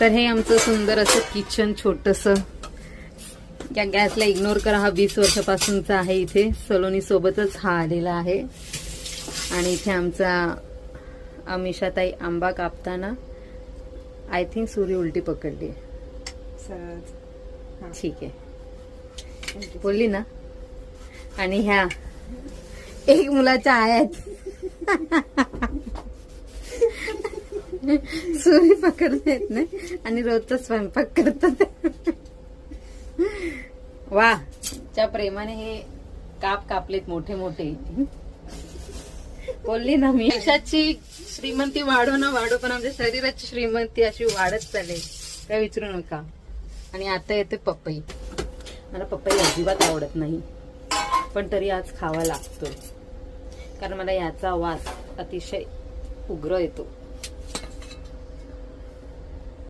तर हे आमचं सुंदर असं किचन छोटंसं. या गॅसला इग्नोर करा, हा 20 वर्षापासूनचा आहे. इथे सलोनी सोबतच हा आलेला आहे. आणि इथे आमचा अमिषाताई आंबा कापताना आय थिंक सूर्य उलटी पकडली. ठीक आहे, बोलली ना. आणि ह्या एक मुलाच्या आहेत. सूर्य पकडता येत नाही आणि रोजचा स्वयंपाक करतात. वा, च्या प्रेमाने हे कापलेत मोठे मोठे. बोलली ना मी, पैशाची श्रीमंती वाढो ना वाढो, पण आमच्या शरीराची श्रीमंती अशी वाढत चालेल, काय विचारू नका. आणि आता येते पपई. मला पपई अजिबात आवडत नाही, पण तरी आज खावा लागतो कारण मला याचा वास अतिशय उग्र येतो.